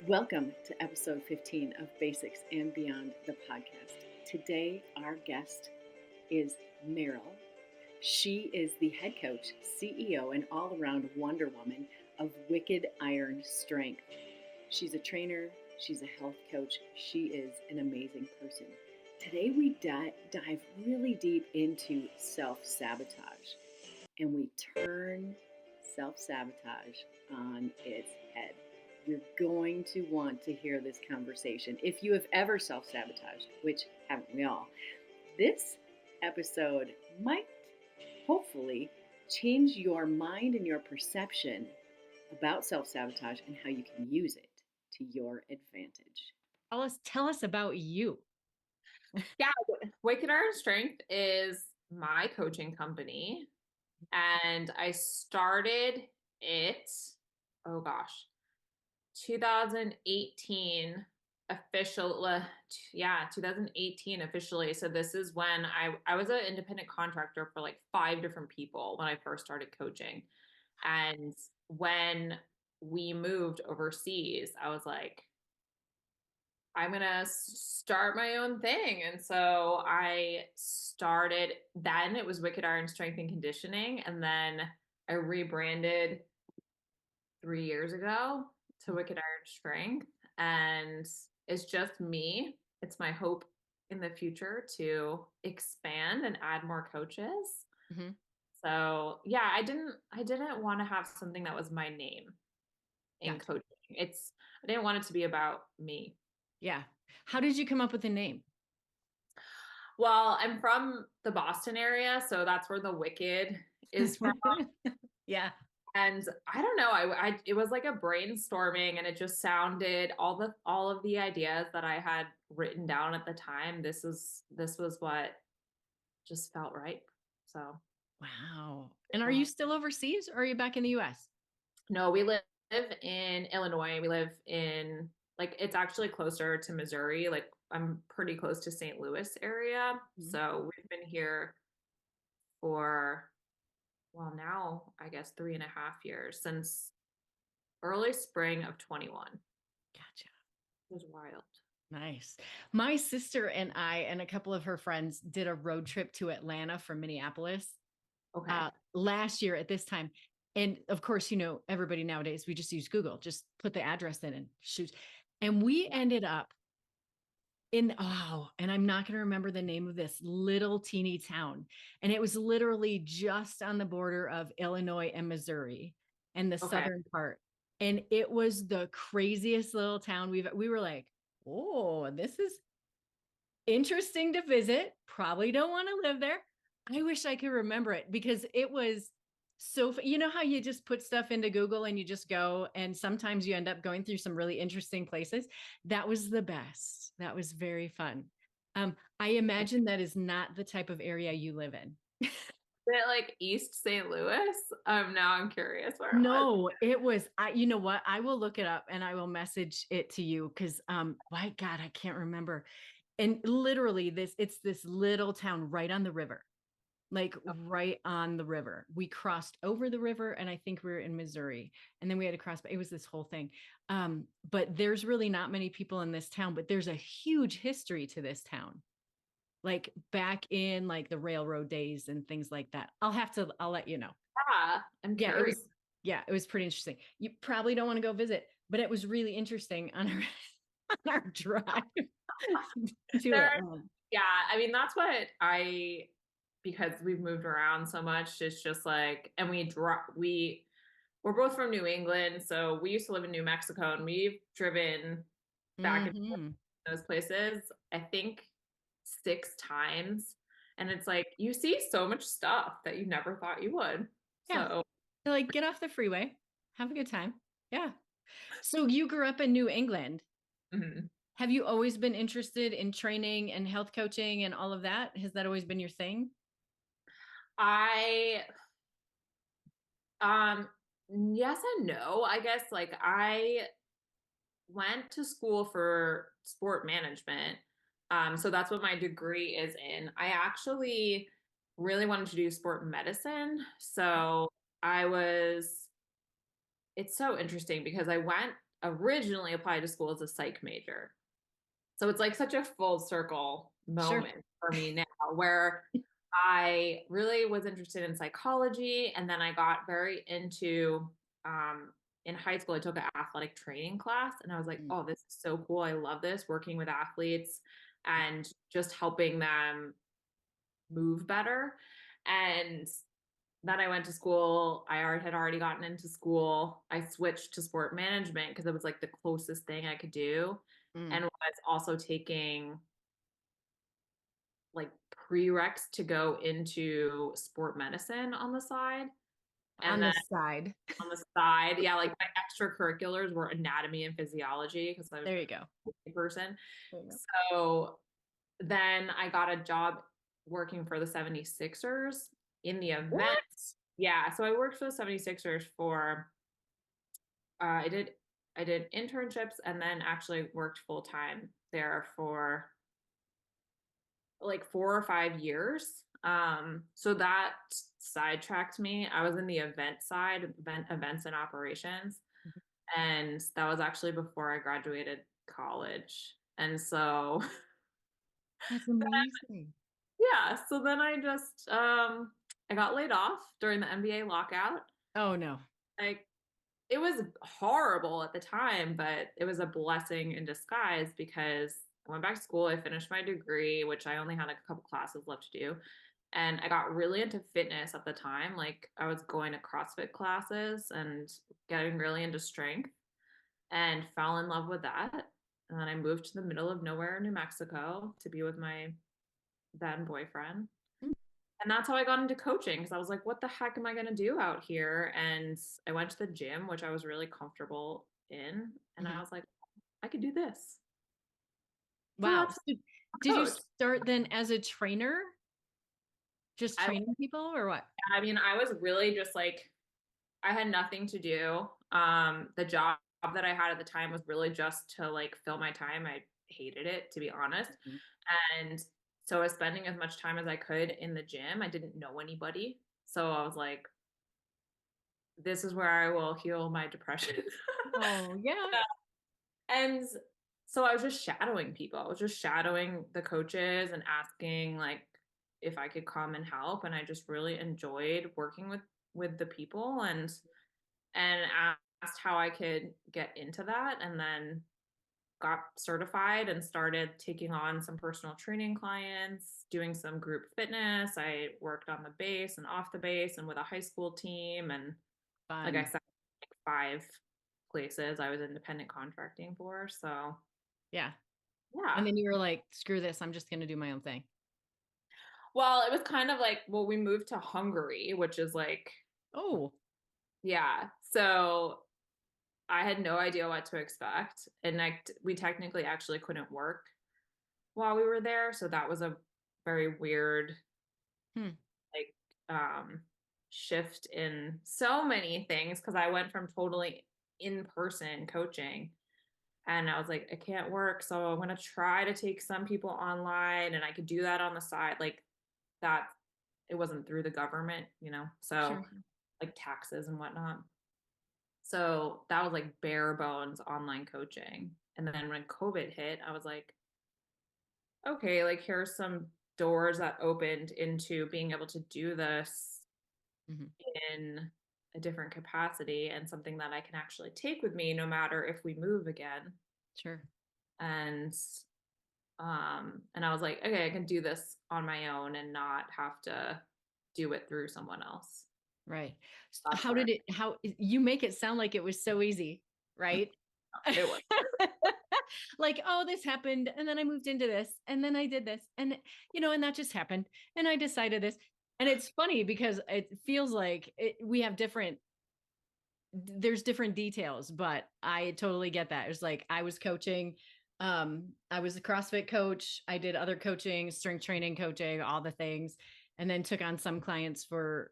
Welcome to episode 15 of Basics and Beyond the podcast. Today, our guest is Meryl. She is the head coach, CEO, and all around Wonder Woman of Wicked Iron Strength. She's a trainer, she's a health coach, she is an amazing person. Today, we dive really deep into self-sabotage, and we turn self-sabotage on its head. You're going to want to hear this conversation. If you have ever self-sabotaged, which haven't we all, this episode might hopefully change your mind and your perception about self-sabotage and how you can use it to your advantage. Tell us about you. Yeah, Wicked Iron Strength is my coaching company. And I started it, 2018 2018 officially. So this is when I was an independent contractor for like 5 different people when I first started coaching. And when we moved overseas, I was like, I'm going to start my own thing. And so I started, then it was Wicked Iron Strength and Conditioning. And then I rebranded 3 years ago to Wicked Iron Strength. And it's just me. It's my hope in the future to expand and add more coaches. Mm-hmm. So yeah, I didn't want to have something that was my name in coaching. I didn't want it to be about me. Yeah. How did you come up with the name? Well, I'm from the Boston area, so that's where the Wicked is from. Yeah. And I don't know, it was like a brainstorming, and it just sounded all of the ideas that I had written down at the time. This was what just felt right. So, wow. And are you still overseas or are you back in the US? No, we live in Illinois. We live in it's actually closer to Missouri. Like I'm pretty close to St. Louis area. Mm-hmm. So we've been here for, well, now I guess 3.5 years, since early spring of 21. Gotcha. It was wild. Nice. My sister and I and a couple of her friends did a road trip to Atlanta from Minneapolis last year at this time. And of course, everybody nowadays, we just use Google, just put the address in and shoot. And we ended up and I'm not going to remember the name of this little teeny town. And it was literally just on the border of Illinois and Missouri and the southern part. And it was the craziest little town we were like, oh, this is interesting to visit. Probably don't want to live there. I wish I could remember it because it was so, how you just put stuff into Google and you just go, and sometimes you end up going through some really interesting places. That was the best. That was very fun. I imagine that is not the type of area you live in. Is it like East St. Louis? Now I'm curious where it was. You know what? I will look it up and I will message it to you because, my God, I can't remember. And literally it's this little town right on the river. Right on the river. We crossed over the river and I think we were in Missouri, and then we had to cross, but it was this whole thing. But there's really not many people in this town, but there's a huge history to this town. Like back in the railroad days and things like that. I'll let you know. Yeah, I'm curious. It was pretty interesting. You probably don't want to go visit, but it was really interesting on our drive to it. Yeah, I mean, that's what because we've moved around so much, it's just and we're both from New England, so we used to live in New Mexico, and we've driven back in those places, I think 6 times. And it's like, you see so much stuff that you never thought you would. Yeah. So get off the freeway, have a good time. Yeah. So you grew up in New England. Mm-hmm. Have you always been interested in training and health coaching and all of that? Has that always been your thing? Yes and no. I guess I went to school for sport management. So that's what my degree is in. I actually really wanted to do sport medicine. So it's so interesting because I went originally applied to school as a psych major. So it's like such a full circle Sure. moment for me now where I really was interested in psychology. And then I got very into, in high school, I took an athletic training class and I was like, Mm. oh, this is so cool. I love this working with athletes and just helping them move better. And then I went to school. Had already gotten into school. I switched to sport management because it was like the closest thing I could do. Mm. And was also taking like prereqs to go into sport medicine on the side. On And the then side. on the side, yeah, like my extracurriculars were anatomy and physiology because I was There you go. a person. There you go. So then I got a job working for the 76ers in the event. What? Yeah, so I worked for the 76ers for I did internships and then actually worked full time there for like 4 or 5 years. So that sidetracked me. I was in the event side, events and operations, and that was actually before I graduated college. And so, That's amazing. yeah, so then I got laid off during the NBA lockout. Oh no. Like it was horrible at the time, but it was a blessing in disguise because I went back to school. I finished my degree, which I only had like a couple classes left to do. And I got really into fitness at the time. Like I was going to CrossFit classes and getting really into strength and fell in love with that. And then I moved to the middle of nowhere, New Mexico, to be with my then boyfriend. Mm. And that's how I got into coaching because I was like, what the heck am I going to do out here? And I went to the gym, which I was really comfortable in. And I Mhm. was like, I could do this. So Wow. that's So did you coach. start then as a trainer? Just I, training people or what? I mean, I was really just like, I had nothing to do. The job that I had at the time was really just to like fill my time. I hated it, to be honest. Mhm. And so I was spending as much time as I could in the gym. I didn't know anybody. So I was like, this is where I will heal my depression. Oh yeah. And so I was just shadowing people. I was just shadowing the coaches and asking like if I could come and help. And I just really enjoyed working with the people and asked how I could get into that and then got certified and started taking on some personal training clients, doing some group fitness. I worked on the base and off the base and with a high school team. And like I Fun. said, like 5 places I was independent contracting for. So Yeah. yeah. And then you were like, screw this. I'm just going to do my own thing. Well, it was kind of like, well, we moved to Hungary, which is like, Oh. yeah. So I had no idea what to expect. And we technically actually couldn't work while we were there. So that was a very weird, Hmm. like, shift in so many things because I went from totally in person coaching and I was like, I can't work. So I'm going to try to take some people online and I could do that on the side. Like that, it wasn't through the government, so Sure. like taxes and whatnot. So that was like bare bones online coaching. And then when COVID hit, I was like, okay, like here's some doors that opened into being able to do this Mm-hmm. in a different capacity and something that I can actually take with me no matter if we move again. Sure. And and I was like, okay, I can do this on my own and not have to do it through someone else. Right. That's How where did it, how you make it sound like it was so easy, right? it was. Like, oh, this happened. And then I moved into this. And then I did this. And, and that just happened. And I decided this. And it's funny because it feels like we have there's different details, but I totally get that. It was like I was coaching. I was a CrossFit coach. I did other coaching, strength training coaching, all the things, and then took on some clients for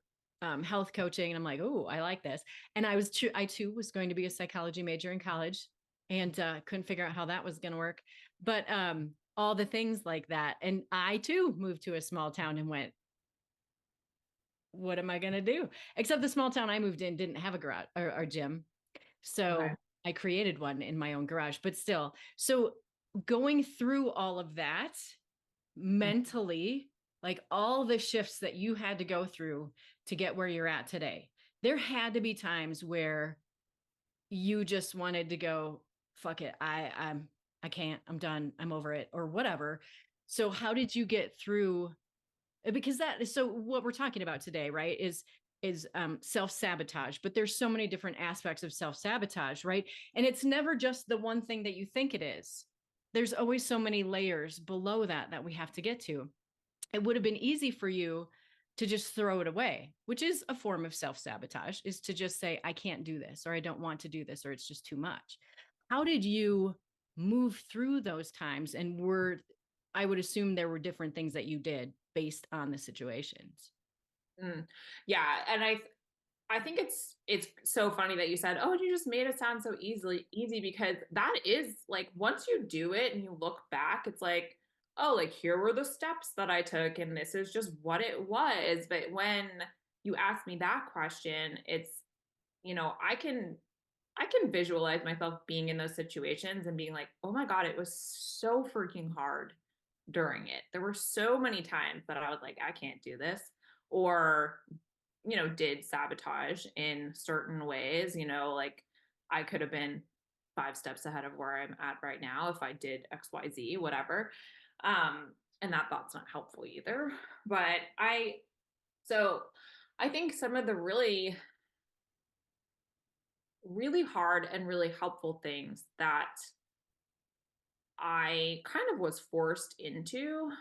health coaching. And I'm like, oh, I like this. And I too was going to be a psychology major in college and couldn't figure out how that was going to work. But all the things like that. And I too moved to a small town and went, what am I going to do? Except the small town I moved in didn't have a garage or gym. So Okay. I created one in my own garage, but still. So going through all of that mentally, like all the shifts that you had to go through to get where you're at today, there had to be times where you just wanted to go, fuck it. I can't, I'm done. I'm over it or whatever. So how did you get through? Because that is, so what we're talking about today, right, is self-sabotage, but there's so many different aspects of self-sabotage, right? And it's never just the one thing that you think it is. There's always so many layers below that that we have to get to. It would have been easy for you to just throw it away, which is a form of self-sabotage, is to just say, I can't do this, or I don't want to do this, or it's just too much. How did you move through those times? And I would assume there were different things that you did based on the situations. Mm. Yeah, and I think it's so funny that you said, "Oh, you just made it sound so easy," because that is like once you do it and you look back, it's like, "Oh, like here were the steps that I took and this is just what it was." But when you ask me that question, it's, I can visualize myself being in those situations and being like, "Oh my God, it was so freaking hard during it." There were so many times that I was like, "I can't do this," or did sabotage in certain ways. Like I could have been 5 steps ahead of where I'm at right now if I did XYZ, whatever. And that thought's not helpful either. But so I think some of the really, really hard and really helpful things that I kind of was forced into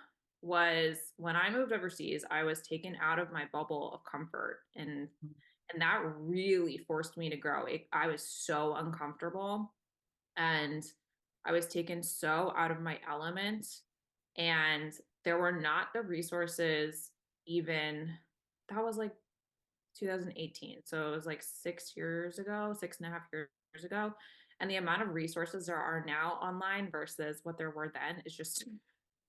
was when I moved overseas, I was taken out of my bubble of comfort, and that really forced me to grow. I was so uncomfortable, and I was taken so out of my element, and there were not the resources even. That was like 2018. So it was like 6 years ago, 6.5 years ago. And the amount of resources there are now online versus what there were then is just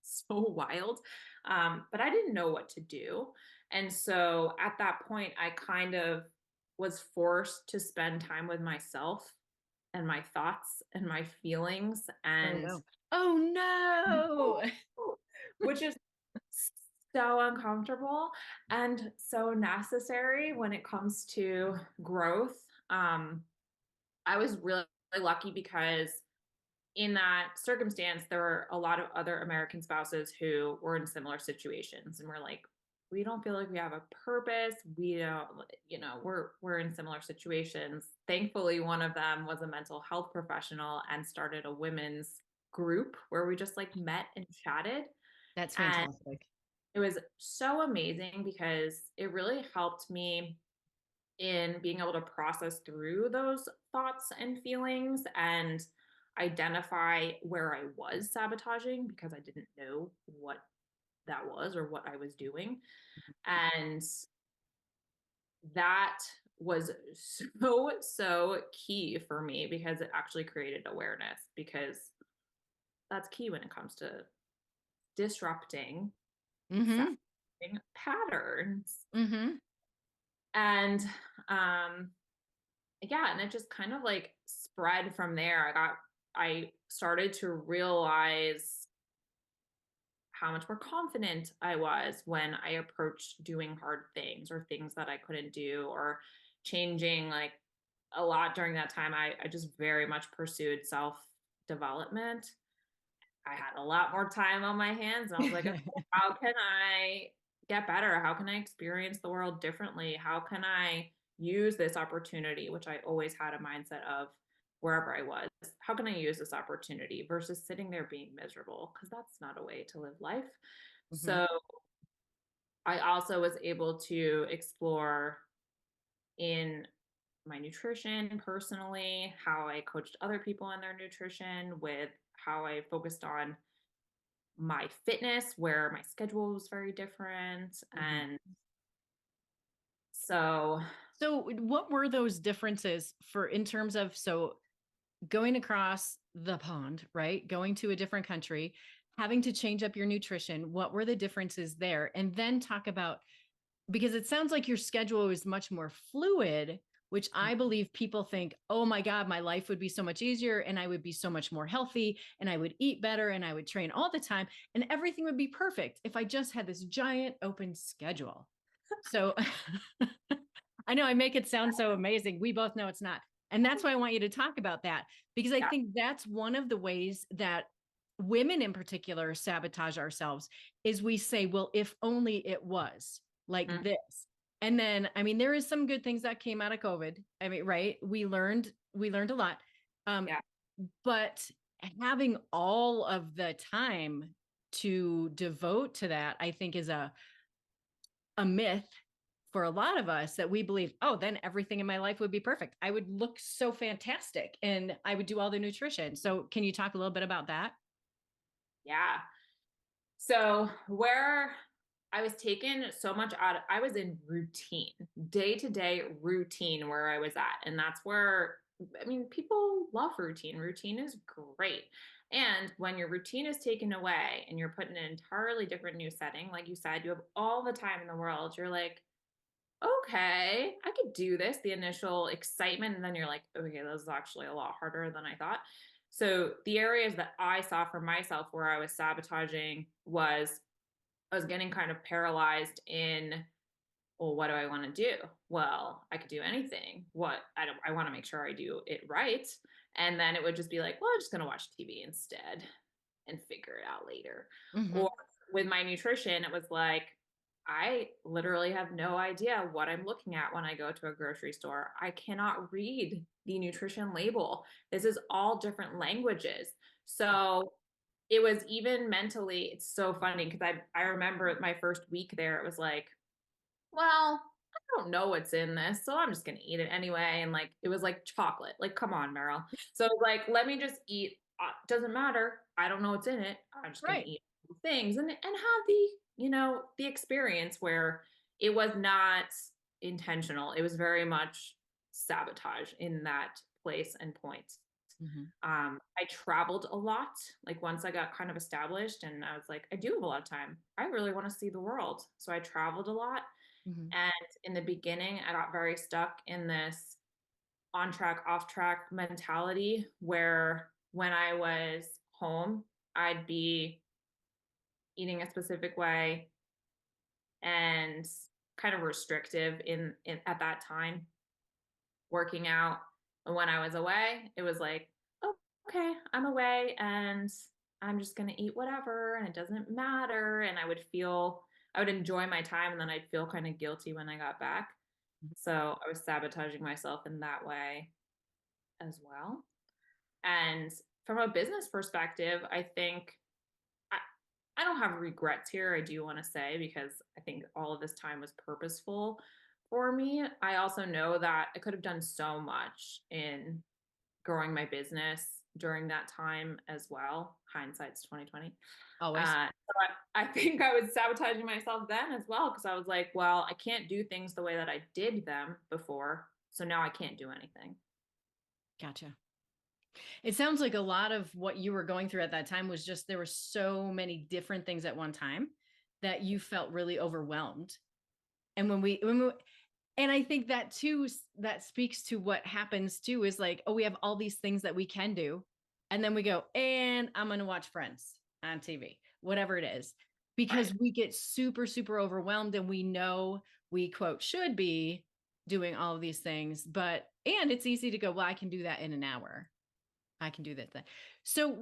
so wild. But I didn't know what to do. And so at that point, I kind of was forced to spend time with myself and my thoughts and my feelings Oh and no. Oh no. which is so uncomfortable and so necessary when it comes to growth. I was really lucky because in that circumstance, there were a lot of other American spouses who were in similar situations and were like, we don't feel like we have a purpose. We don't, we're in similar situations. Thankfully, one of them was a mental health professional and started a women's group where we just like met and chatted. That's And fantastic. it was so amazing because it really helped me in being able to process through those thoughts and feelings and identify where I was sabotaging because I didn't know what that was or what I was doing. And that was so key for me because it actually created awareness, because that's key when it comes to disrupting Mm-hmm. sabotaging patterns. Mm-hmm. And yeah, and it just kind of like spread from there. I started to realize how much more confident I was when I approached doing hard things or things that I couldn't do, or changing. Like a lot during that time, I just very much pursued self development. I had a lot more time on my hands, and I was like, okay, how can I get better? How can I experience the world differently? How can I use this opportunity, which I always had a mindset of wherever I was? How can I use this opportunity versus sitting there being miserable? Because that's not a way to live life. Mm-hmm. So I also was able to explore in my nutrition personally, how I coached other people on their nutrition, with how I focused on my fitness, where my schedule was very different. Mm-hmm. And so, So what were those differences for in terms of, so going across the pond, right? Going to a different country, having to change up your nutrition. What were the differences there? And then talk about, because it sounds like your schedule is much more fluid which I believe people think, oh my God, my life would be so much easier and I would be so much more healthy and I would eat better and I would train all the time and everything would be perfect if I just had this giant open schedule. So I know I make it sound so amazing. We both know it's not. And that's why I want you to talk about that, because I think that's one of the ways that women in particular sabotage ourselves is we say, well, if only it was like this. And then, I mean, there is some good things that came out of COVID. I mean, right. We learned a lot. But having all of the time to devote to that, I think is a myth for a lot of us, that we believe, oh, then everything in my life would be perfect. I would look so fantastic and I would do all the nutrition. So can you talk a little bit about that? Yeah. So where I was taken so much out of, I was in routine, day-to-day routine where I was at. And that's where, I mean, people love routine. Routine is great. And when your routine is taken away and you're put in an entirely different new setting, like you said, you have all the time in the world. You're like, okay, I could do this. The initial excitement. And then you're like, okay, this is actually a lot harder than I thought. So the areas that I saw for myself where I was sabotaging was I was getting kind of paralyzed in, well, what do I want to do? Well, I could do anything. I want to make sure I do it right. And then it would just be like, well, I'm just going to watch TV instead and figure it out later. Mm-hmm. Or with my nutrition, it was like, I literally have no idea what I'm looking at when I go to a grocery store. I cannot read the nutrition label. This is all different languages. So it was even mentally, it's so funny because I remember my first week there, it was like, well, I don't know what's in this, so I'm just gonna eat it anyway. And like it was like chocolate. Like, come on, Meryl. So like, let me just eat. Doesn't matter. I don't know what's in it. I'm just gonna eat things and have the experience where it was not intentional. It was very much sabotage in that place and point. I traveled a lot. Like once I got kind of established and I was like, I do have a lot of time. I really want to see the world. So I traveled a lot. And in the beginning, I got very stuck in this on track, off track mentality where when I was home, I'd be eating a specific way and kind of restrictive in at that time, working out. And when I was away, it was like, oh, okay, I'm away and I'm just going to eat whatever and it doesn't matter. And I would enjoy my time and then I'd feel kind of guilty when I got back. So I was sabotaging myself in that way as well. And from a business perspective, I think I don't have regrets here, I do want to say, because I think all of this time was purposeful for me. I also know that I could have done so much in growing my business during that time as well. Hindsight's 2020. Always. So I think I was sabotaging myself then as well because I was like, well, I can't do things the way that I did them before, so now I can't do anything. Gotcha. It sounds like a lot of what you were going through at that time was just there were so many different things at one time that you felt really overwhelmed. And and I think that too, that speaks to what happens too, is like, oh, we have all these things that we can do. And then we go, and I'm going to watch Friends on TV, whatever it is, because we get super, super overwhelmed and we know we quote should be doing all of these things, and it's easy to go, well, I can do that in an hour. I can do that then. So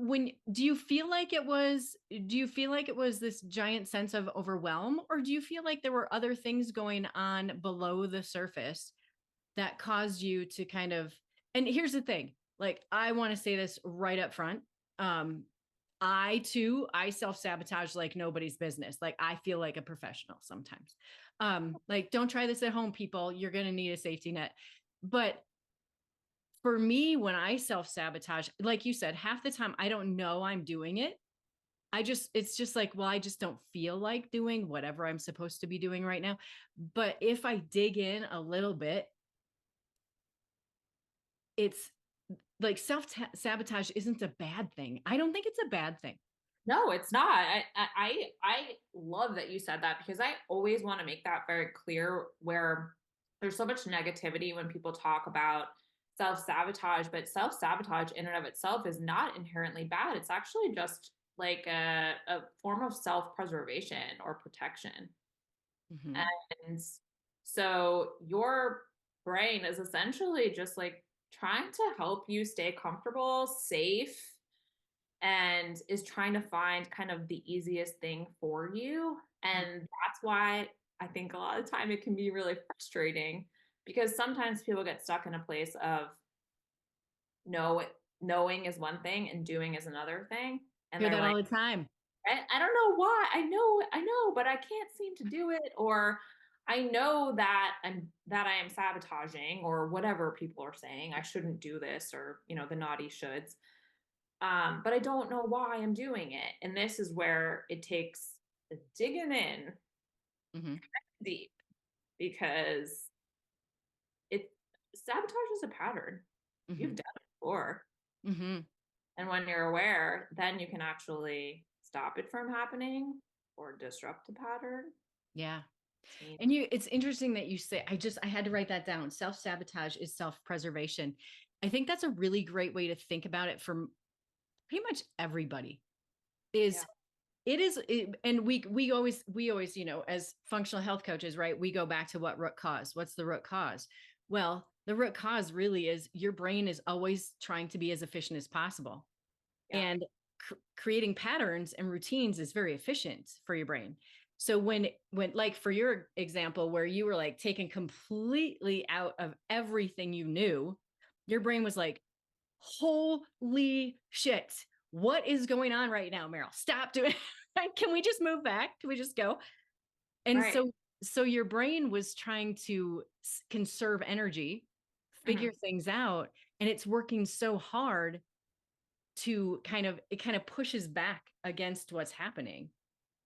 do you feel like it was this giant sense of overwhelm, or do you feel like there were other things going on below the surface that caused you to kind of, and here's the thing, like, I want to say this right up front. I self-sabotage like nobody's business. Like I feel like a professional sometimes. Like don't try this at home, people. You're going to need a safety net. But for me, when I self-sabotage, like you said, half the time I don't know I'm doing it. It's just like, well, I just don't feel like doing whatever I'm supposed to be doing right now. But if I dig in a little bit, it's like self-sabotage isn't a bad thing. I don't think it's a bad thing. No, it's not. I love that you said that because I always want to make that very clear where there's so much negativity when people talk about self-sabotage, but self-sabotage in and of itself is not inherently bad. It's actually just like a form of self-preservation or protection. Mm-hmm. And so your brain is essentially just like trying to help you stay comfortable, safe, and is trying to find kind of the easiest thing for you. And that's why I think a lot of the time it can be really frustrating, because sometimes people get stuck in a place of know knowing is one thing and doing is another thing. And Hear they're that like, all the time. I don't know why. I know, but I can't seem to do it. Or I know that I am sabotaging, or whatever people are saying. I shouldn't do this, or the naughty shoulds. But I don't know why I'm doing it. And this is where it takes digging in Mm-hmm. deep, because it sabotage is a pattern. You've Mm-hmm. done it before. Mm-hmm. And when you're aware, then you can actually stop it from happening or disrupt the pattern. Yeah. It's neat. And it's interesting that you say, I had to write that down. Self-sabotage is self-preservation. I think that's a really great way to think about it for pretty much everybody. Yeah. Is and we always, as functional health coaches, right? We go back to what root cause. What's the root cause? Well, the root cause really is your brain is always trying to be as efficient as possible. Yeah. And creating patterns and routines is very efficient for your brain. So when like for your example where you were like taken completely out of everything you knew, your brain was like, holy shit, what is going on right now, Meryl? Stop doing it. Can we just move back? Can we just go? And Right. so your brain was trying to conserve energy, figure Mm-hmm. things out, and it's working so hard to it kind of pushes back against what's happening.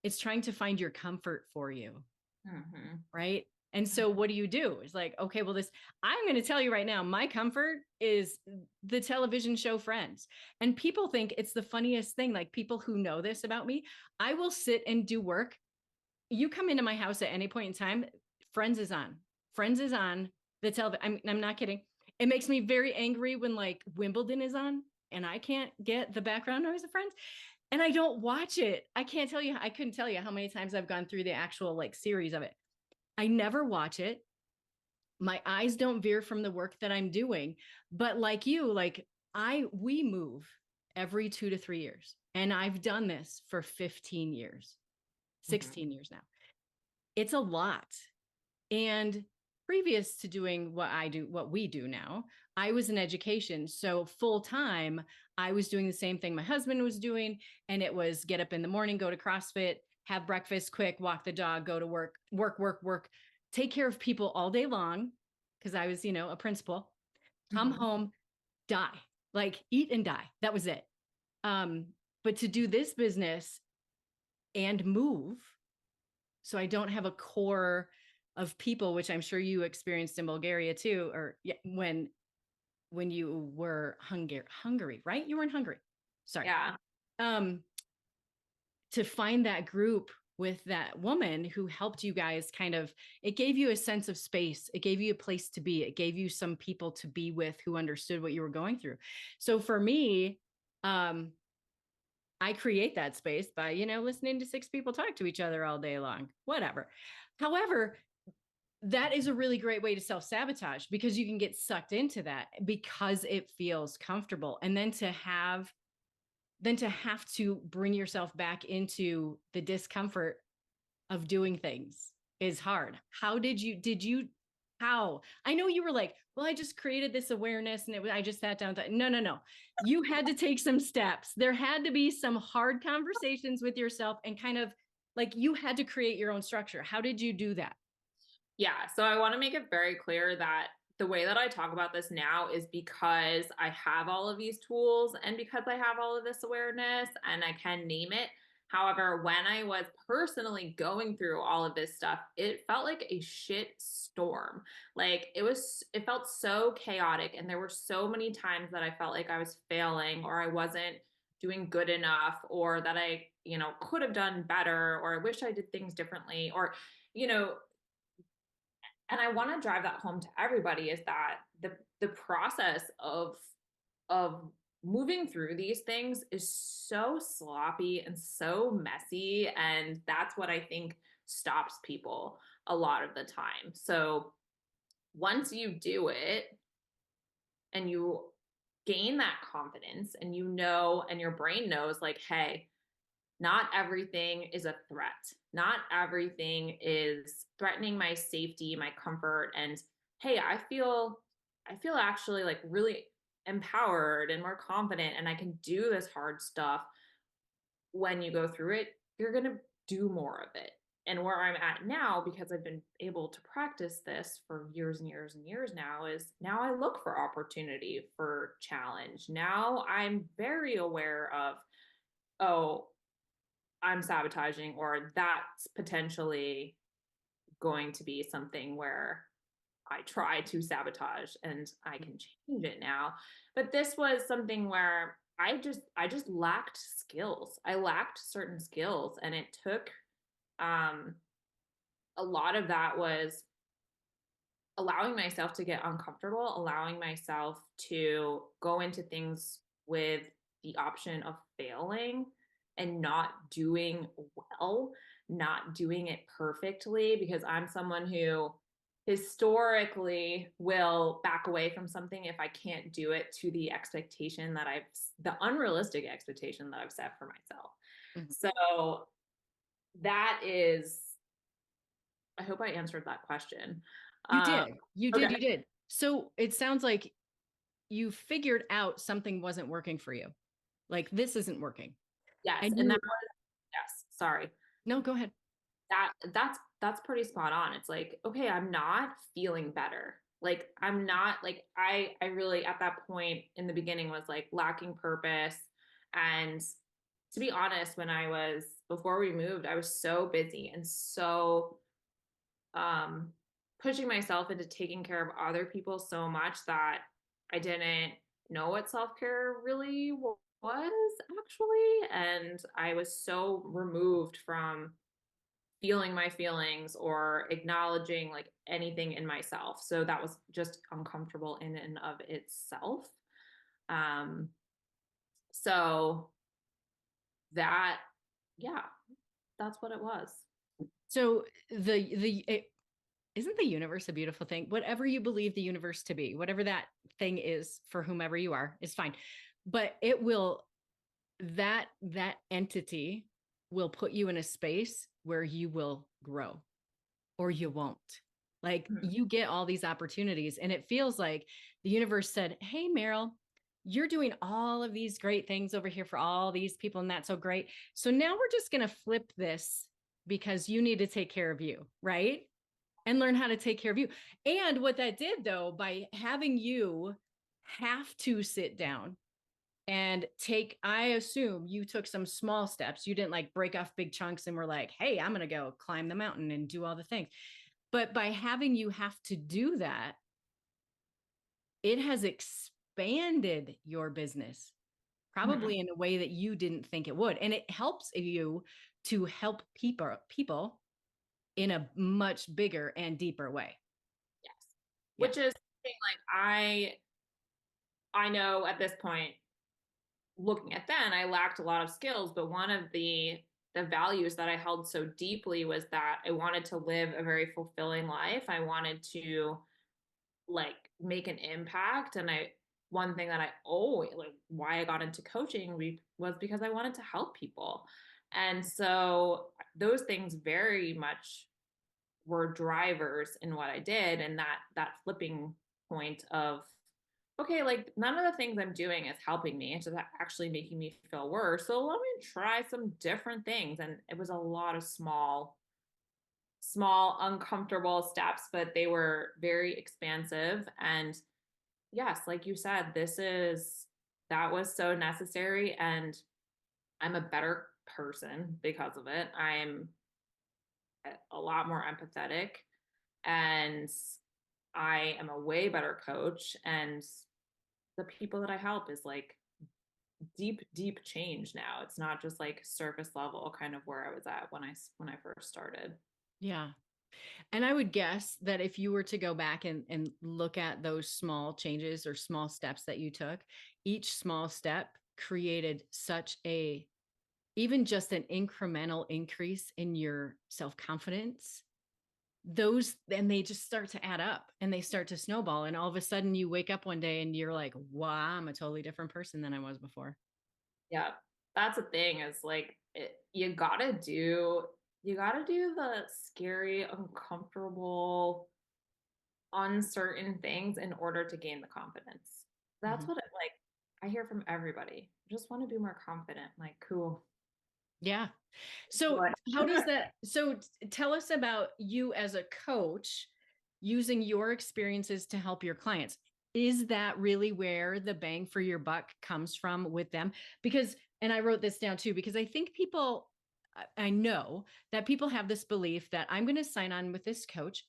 It's trying to find your comfort for you, Mm-hmm. right? And so what do? It's like, okay, well, I'm going to tell you right now, my comfort is the television show Friends. And people think it's the funniest thing. Like people who know this about me, I will sit and do work. You come into my house at any point in time, Friends is on. Friends is on the television. I'm not kidding. It makes me very angry when like Wimbledon is on and I can't get the background noise of Friends and I don't watch it. I couldn't tell you how many times I've gone through the actual like series of it. I never watch it. My eyes don't veer from the work that I'm doing. But like you, like we move every 2 to 3 years. And I've done this for 15 years, Mm-hmm. 16 years now. It's a lot. And previous to doing what we do now, I was in education. So full time, I was doing the same thing my husband was doing. And it was get up in the morning, go to CrossFit, have breakfast quick, walk the dog, go to work, take care of people all day long. Cause I was, a principal, come Mm-hmm. home, die, like eat and die. That was it. Um, but to do this business and move, so I don't have a core of people, which I'm sure you experienced in Bulgaria too, or when you were Hungary, right? You were in Hungary. Sorry. Yeah. Um, to find that group with that woman who helped you guys it gave you a sense of space. It gave you a place to be. It gave you some people to be with who understood what you were going through. So for me, I create that space by, listening to six people talk to each other all day long, whatever. However, that is a really great way to self-sabotage because you can get sucked into that because it feels comfortable. And then to have to bring yourself back into the discomfort of doing things is hard. How? I know you were like, well, I just created this awareness and I just sat down. No. You had to take some steps. There had to be some hard conversations with yourself and kind of like you had to create your own structure. How did you do that? Yeah. So I want to make it very clear that the way that I talk about this now is because I have all of these tools and because I have all of this awareness and I can name it. However, when I was personally going through all of this stuff, it felt like a shit storm. Like it felt so chaotic. And there were so many times that I felt like I was failing or I wasn't doing good enough or that I, could have done better or I wish I did things differently or, you know, and I want to drive that home to everybody, is that the process of moving through these things is so sloppy and so messy, and that's what I think stops people a lot of the time. So once you do it and you gain that confidence, and you know, and your brain knows, like, hey, not everything is a threat. Not everything is threatening my safety, my comfort. And hey, I feel actually like really empowered and more confident, and I can do this hard stuff. When you go through it, you're going to do more of it. And where I'm at now, because I've been able to practice this for years and years and years now, is now I look for opportunity for challenge. Now I'm very aware of, oh, I'm sabotaging, or that's potentially going to be something where I try to sabotage, and I can change it now. But this was something where I just lacked skills. I lacked certain skills, and it took um a lot of that was allowing myself to get uncomfortable, allowing myself to go into things with the option of failing and not doing well, not doing it perfectly, because I'm someone who historically will back away from something if I can't do it to the expectation that the unrealistic expectation that I've set for myself. Mhm. So that is, I hope I answered that question. You Um, did. You did. okay. You did. So it sounds like you figured out something wasn't working for you. Like this isn't working. Yes, And and you, yes, sorry. no, go ahead. That's pretty spot on. It's like, okay, I'm not feeling better. Like I'm not like I really at that point in the beginning was like lacking purpose. And to be honest, when I was before we moved, I was so busy and so um pushing myself into taking care of other people so much that I didn't know what self-care really was actually. And I was so removed from feeling my feelings or acknowledging like anything in myself. So that was just uncomfortable in and of itself. Um, so that, yeah, that's what it was. So isn't the universe a beautiful thing? Whatever you believe the universe to be, whatever that thing is for whomever you are, is fine. But it will, that entity will put you in a space where you will grow or you won't. Like Mhm. you get all these opportunities, and it feels like the universe said, hey, Meryl, you're doing all of these great things over here for all these people, and that's so great. So now we're just going to flip this because you need to take care of you, right? And learn how to take care of you. And what that did, though, by having you have to sit down and take, I assume you took some small steps. You didn't like break off big chunks and were like, hey, I'm going to go climb the mountain and do all the things. But by having you have to do that, it has expanded your business, Mhm. probably in a way that you didn't think it would. And it helps you to help people in a much bigger and deeper way. Yes. Yeah. Which is something like I know at this point, looking at then, I lacked a lot of skills, but one of the values that I held so deeply was that I wanted to live a very fulfilling life. I wanted to like make an impact. And I one thing that I always like why I got into coaching was because I wanted to help people. And so those things very much were drivers in what I did. And that flipping point of, okay, like none of the things I'm doing is helping me. It's just actually making me feel worse. So let me try some different things. And it was a lot of small, uncomfortable steps, but they were very expansive. And yes, like you said, that was so necessary. And I'm a better person because of it. I'm a lot more empathetic, and I am a way better coach. And the people that I help is like deep change now. It's not just like surface level kind of where I was at when I first started. Yeah. And I would guess that if you were to go back and look at those small changes or small steps that you took, each small step created such a, even just an incremental increase in your self-confidence. Those, and they just start to add up and they start to snowball. And all of a sudden you wake up one day and you're like, wow, I'm a totally different person than I was before. Yeah. That's the thing is like you gotta do the scary, uncomfortable, uncertain things in order to gain the confidence. That's Mhm. what I hear from everybody. I just want to be more confident. Like, cool. Yeah. So What? how does that, so tell us about you as a coach using your experiences to help your clients. Is that really where the bang for your buck comes from with them? Because, and I wrote this down too, because I think people, I know that people have this belief that I'm going to sign on with this coach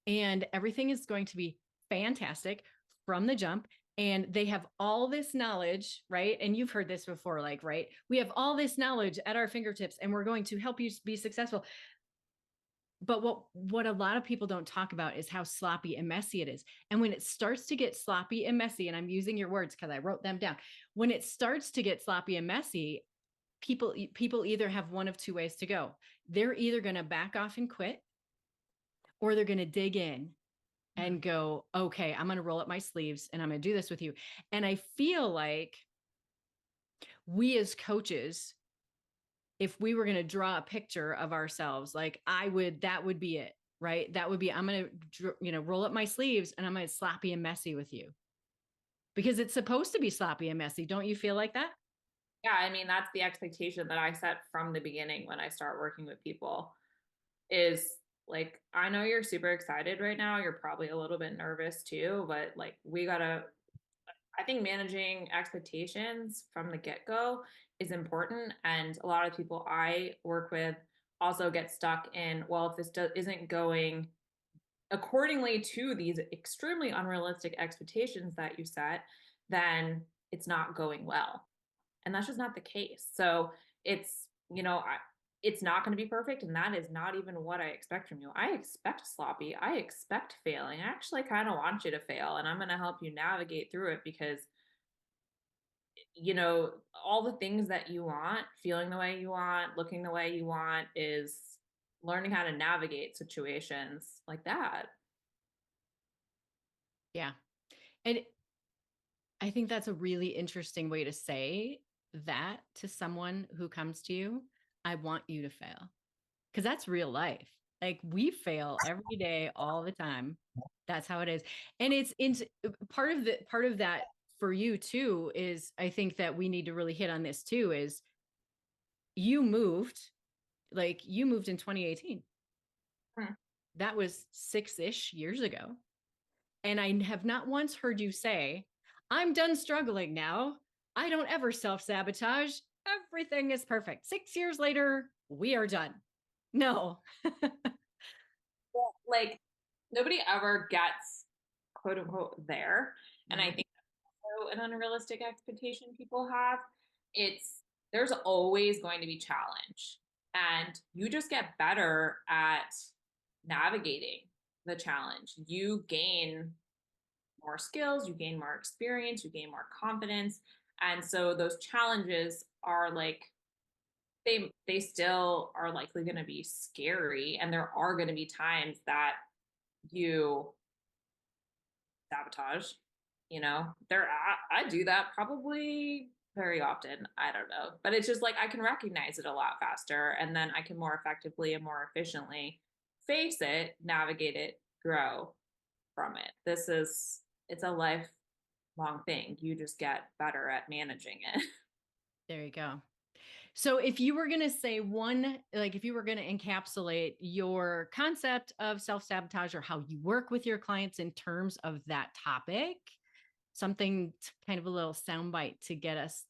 and everything is going to be fantastic from the jump, and they have all this knowledge, right? And you've heard this before, like, right? We have all this knowledge at our fingertips and we're going to help you be successful. But what a lot of people don't talk about is how sloppy and messy it is. And when it starts to get sloppy and messy, and I'm using your words because I wrote them down, when it starts to get sloppy and messy, people either have one of two ways to go. They're either going to back off and quit, or they're going to dig in and go, okay, I'm going to roll up my sleeves and I'm going to do this with you. And I feel like we as coaches, if we were going to draw a picture of ourselves, like that would be it, right? That would be, I'm going to, roll up my sleeves and I'm going to sloppy and messy with you, because it's supposed to be sloppy and messy. Don't you feel like that? Yeah, I mean, that's the expectation that I set from the beginning when I start working with people is like, I know you're super excited right now. You're probably a little bit nervous too, but like, I think managing expectations from the get go is important. And a lot of people I work with also get stuck in, well, if isn't going accordingly to these extremely unrealistic expectations that you set, then it's not going well. And that's just not the case. So it's, it's not going to be perfect. And that is not even what I expect from you. I expect sloppy. I expect failing. I actually kind of want you to fail. And I'm going to help you navigate through it because, all the things that you want, feeling the way you want, looking the way you want, is learning how to navigate situations like that. Yeah. And I think that's a really interesting way to say that to someone who comes to you. I want you to fail, because that's real life. Like, we fail every day, all the time. That's how it is. And it's part of that for you too is, I think that we need to really hit on this too, is you moved, you moved in 2018. Hmm. That was 6-ish years ago. And I have not once heard you say, I'm done struggling now. I don't ever self-sabotage. Everything is perfect. 6 years later, we are done. No. Well, like nobody ever gets quote unquote there. And I Mhm. think that's also an unrealistic expectation people have. It's there's always going to be challenge. And you just get better at navigating the challenge. You gain more skills, you gain more experience, you gain more confidence. And so those challenges are like they still are likely going to be scary, and there are going to be times that you sabotage. I do that probably very often. I don't know, but it's just like I can recognize it a lot faster, and then I can more effectively and more efficiently face it, navigate it, grow from it. It's a lifelong thing. You just get better at managing it. There you go. So if you were going to say one, like if you were going to encapsulate your concept of self-sabotage or how you work with your clients in terms of that topic, something kind of a little soundbite to get us,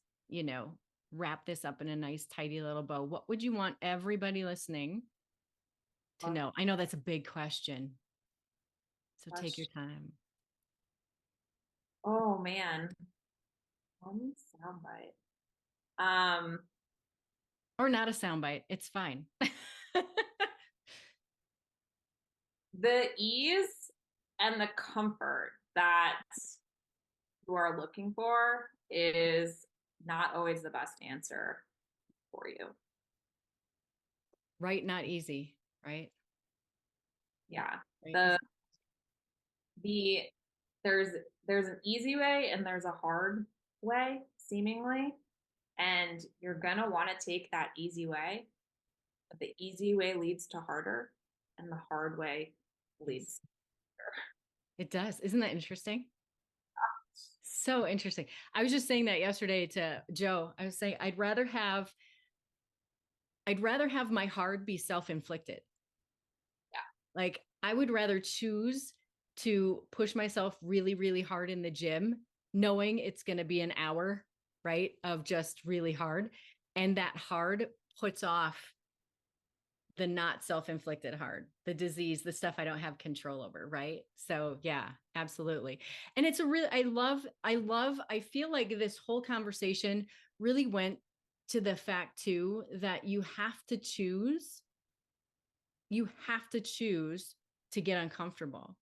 wrap this up in a nice, tidy little bow, what would you want everybody listening to know? I know that's a big question, so take your time. Oh man, one soundbite. Um, Or not a soundbite. It's fine. The ease and the comfort that you are looking for is not always the best answer for you. Right, not easy, right? Yeah. Right. The there's there's an easy way and there's a hard way, seemingly. And you're gonna want to take that easy way. But the easy way leads to harder, and the hard way leads. It does. Isn't that interesting? So interesting. I was just saying that yesterday to Joe. I was saying I'd rather have my hard be self-inflicted. Yeah. Like I would rather choose to push myself really, really hard in the gym, knowing it's going to be an hour, right, of just really hard. And that hard puts off the not self-inflicted hard, the disease, the stuff I don't have control over, right? So yeah, absolutely. And it's a real I feel like this whole conversation really went to the fact too that you have to choose to get uncomfortable.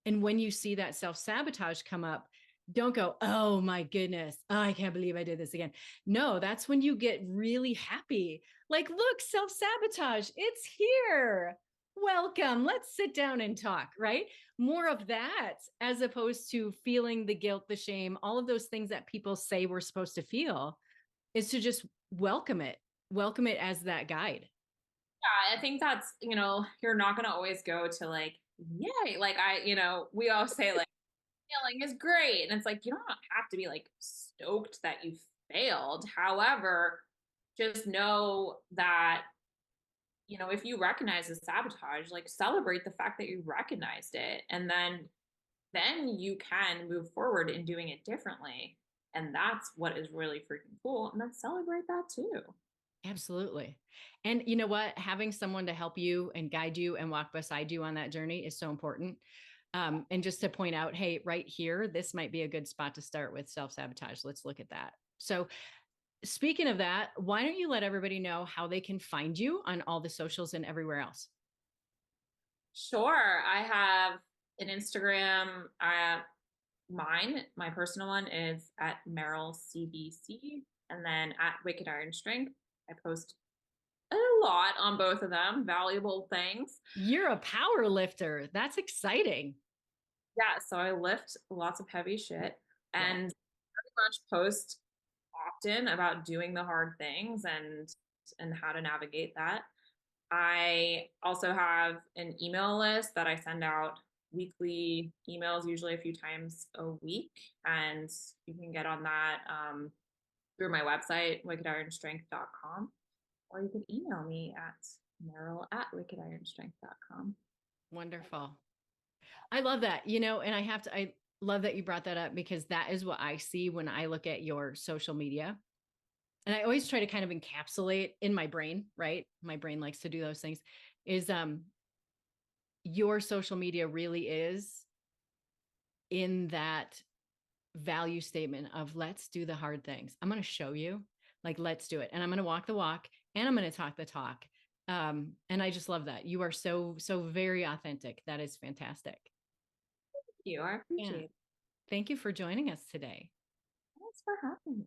And when you see that self-sabotage come up, don't go, oh my goodness, oh, I can't believe I did this again. No, that's when you get really happy. Like, look, self-sabotage, it's here. Welcome. Let's sit down and talk, right? More of that as opposed to feeling the guilt, the shame, all of those things that people say we're supposed to feel, is to just welcome it as that guide. Yeah, I think that's, you're not going to always go to like, yay. Like we all say like, failing is great. And it's like, you don't have to be like stoked that you failed. However, just know that, if you recognize the sabotage, like celebrate the fact that you recognized it. And then you can move forward in doing it differently. And that's what is really freaking cool. And then celebrate that too. Absolutely. And you know what? Having someone to help you and guide you and walk beside you on that journey is so important. And just to point out, hey, right here, this might be a good spot to start with self-sabotage. Let's look at that. So, speaking of that, why don't you let everybody know how they can find you on all the socials and everywhere else? Sure. I have an Instagram. My personal one is at Meryl CBC, and then at Wicked Iron Strength. I post a lot on both of them, valuable things. You're a power lifter. That's exciting. Yeah, so I lift lots of heavy shit and pretty much post often about doing the hard things and how to navigate that. I also have an email list that I send out weekly emails, usually a few times a week. And you can get on that through my website, wickedironstrength.com, or you can email me at meryl@wickedironstrength.com. Wonderful. I love that, and I love that you brought that up because that is what I see when I look at your social media. And I always try to kind of encapsulate in my brain, right? My brain likes to do those things, is your social media really is in that value statement of let's do the hard things. I'm going to show you, like, let's do it. And I'm going to walk the walk and I'm going to talk the talk. And I just love that. You are so, so very authentic. That is fantastic. Thank you. I appreciate it. Thank you for joining us today. Thanks for having me.